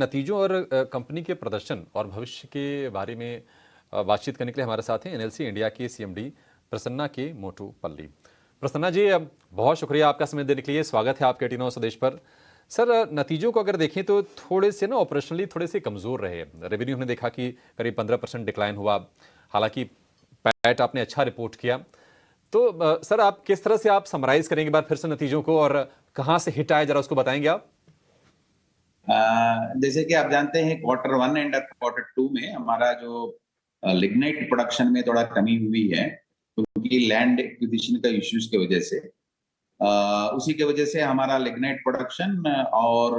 नतीजों और कंपनी के प्रदर्शन और भविष्य के बारे में बातचीत करने के लिए हमारे साथ हैं एनएलसी इंडिया के सीएमडी प्रसन्ना के मोटूपल्ली। प्रसन्ना जी, बहुत शुक्रिया आपका समय देने के लिए। स्वागत है आपके टीनो स्वदेश पर। सर, नतीजों को अगर देखें तो थोड़े से ना ऑपरेशनली थोड़े से कमज़ोर रहे। रेवेन्यू हमने देखा कि करीब 15% डिक्लाइन हुआ, हालांकि पैट आपने अच्छा रिपोर्ट किया। तो सर, आप किस तरह से आप समराइज करेंगे एक बार फिर से नतीजों को, और कहाँ से हिट आए जरा उसको बताएंगे आप। जैसे कि आप जानते हैं quarter one and quarter two में हमारा जो लिग्नाइट प्रोडक्शन में थोड़ा कमी हुई है, क्योंकि लैंड एक्विजिशन का इश्यूज की वजह से उसी के वजह से हमारा लिग्नाइट प्रोडक्शन और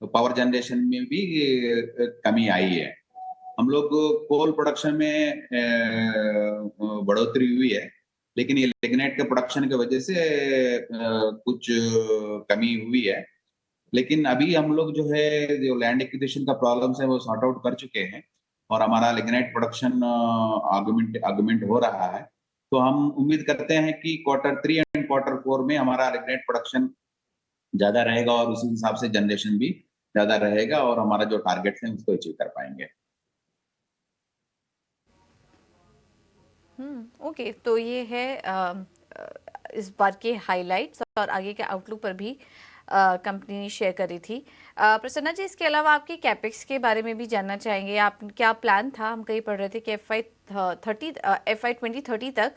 पावर जनरेशन में भी कमी आई है। हम लोग कोल प्रोडक्शन में बढ़ोतरी हुई है, लेकिन ये लिग्नाइट के प्रोडक्शन की वजह से कुछ कमी हुई है। लेकिन अभी हम लोग जो है जो लैंड एक्विजिशन का प्रॉब्लम्स है वो सॉर्ट आउट कर चुके हैं और हमारा लिग्नाइट प्रोडक्शन आर्गुमेंट हो रहा है। तो हम उम्मीद करते हैं कि quarter three and quarter four में हमारा लिग्नाइट प्रोडक्शन ज्यादा रहेगा और उसी हिसाब से जनरेशन भी ज्यादा रहेगा और हमारा जो टारगेट्स है उसको अचीव कर पाएंगे। ओके, तो ये है इस बार के हाइलाइट्स और आगे के आउटलुक पर भी कंपनी ने शेयर करी थी। प्रसन्ना जी, इसके अलावा आपके कैपेक्स के बारे में भी जानना चाहेंगे। आप क्या प्लान था, हम कहीं पढ़ रहे थे कि FY 2030 तक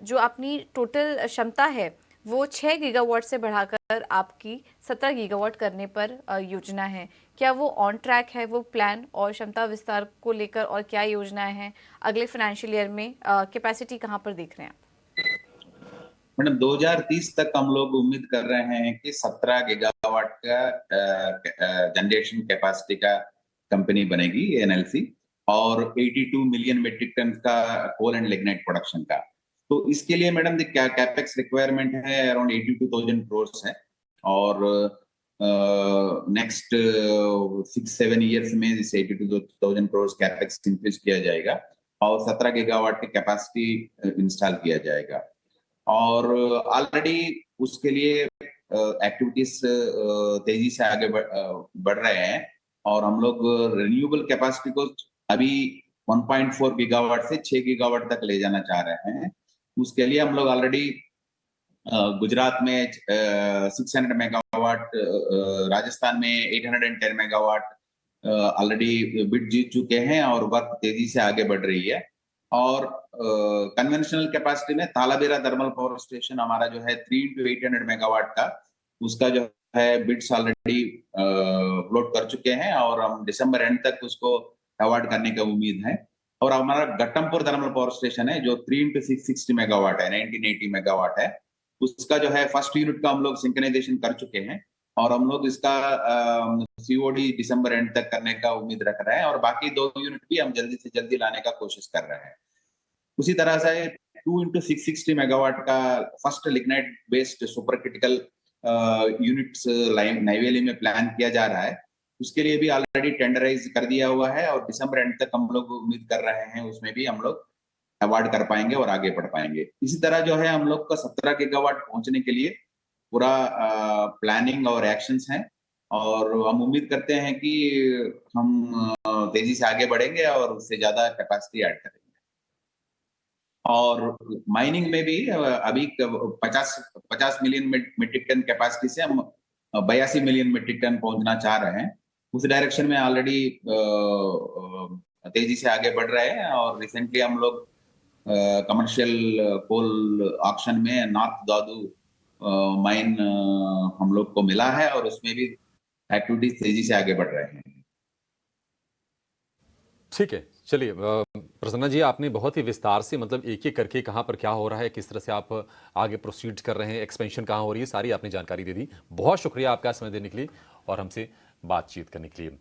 जो अपनी टोटल क्षमता है वो 6 गीगावाट से बढ़ाकर आपकी 17 गीगावाट करने पर योजना है। क्या वो ऑन ट्रैक है, वो प्लान और क्षमता विस्तार को लेकर, और क्या योजनाएं हैं अगले फाइनेंशियल ईयर में? कैपेसिटी कहाँ पर देख रहे हैं आप? मैडम 2030 तक हम लोग उम्मीद कर रहे हैं कि 17 गीगावाट का जनरेशन कैपेसिटी का कंपनी बनेगी एनएलसी, और 82 मिलियन मेट्रिक टन का कोल एंड लिग्नाइट प्रोडक्शन का। तो इसके लिए मैडम क्या कैपेक्स रिक्वायरमेंट है अराउंड 82,000 करोड़ है, और नेक्स्ट 6-7 ईयर्स में इस 82,000 करोड़ कैपेक्स इंक्रीज किया जाएगा और 17 गीगावाट की कैपेसिटी इंस्टॉल किया जाएगा। और ऑलरेडी उसके लिए एक्टिविटीज तेजी से आगे बढ़ रहे हैं और हम लोग रिन्यूएबल कैपेसिटी को अभी 1.4 गीगावाट से 6 गीगावाट तक ले जाना चाह रहे हैं। उसके लिए हम लोग ऑलरेडी गुजरात में 600 मेगावाट, राजस्थान में 810 मेगावाट ऑलरेडी बिड जीत चुके हैं और वर्क तेजी से आगे बढ़ रही है। और कन्वेंशनल कैपेसिटी में तालाबेरा थर्मल पावर स्टेशन हमारा जो है 3 into 800 मेगावाट का, उसका जो है बिड्स ऑलरेडी फ्लोट कर चुके हैं और हम दिसंबर एंड तक उसको अवार्ड करने की उम्मीद है। और हमारा घट्टमपुर थर्मल पावर स्टेशन है जो 3 into 660 मेगावाट है, 1980 मेगावाट है, उसका जो है फर्स्ट यूनिट का हम लोग सिंक्रोनाइजेशन कर चुके हैं और हम लोग इसका सीओडी दिसंबर एंड तक करने का उम्मीद रख रहे हैं और बाकी 2 यूनिट भी हम जल्दी से जल्दी लाने का कोशिश कर रहे हैं। उसी तरह से 2 into 660 मेगावाट का first lignite based super critical units Neyveli में प्लान किया जा रहा है। उसके लिए भी ऑलरेडी टेंडराइज कर दिया हुआ है और दिसंबर एंड तक हम लोग उम्मीद कर रहे हैं उसमें भी हम लोग अवार्ड कर पाएंगे और आगे बढ़ पाएंगे। इसी तरह जो है हम लोग का 17 गीगावाट पहुंचने के लिए पूरा प्लानिंग और एक्शंस हैं और हम उम्मीद करते हैं कि हम तेजी से आगे बढ़ेंगे और उससे ज्यादा कैपेसिटी ऐड करेंगे। और माइनिंग में भी अभी 50 मिलियन मेट्रिक टन कैपेसिटी से हम 82 मिलियन मेट्रिक टन पहुंचना चाह रहे हैं। उस डायरेक्शन में ऑलरेडी तेजी से आगे बढ़ रहे हैं और रिसेंटली हम लोग कमर्शियल कोल ऑक्शन में नॉर्थ दादू माइन हम लोग को मिला है और उसमें भी एक्टिविटीज तेजी से आगे बढ़ रहे हैं। ठीक है, चलिए प्रसन्ना जी, आपने बहुत ही विस्तार से मतलब एक एक करके कहाँ पर क्या हो रहा है, किस तरह से आप आगे प्रोसीड कर रहे हैं, एक्सपेंशन कहाँ हो रही है, सारी आपने जानकारी दे दी। बहुत शुक्रिया आपका समय देने के लिए और हमसे बातचीत करने के लिए।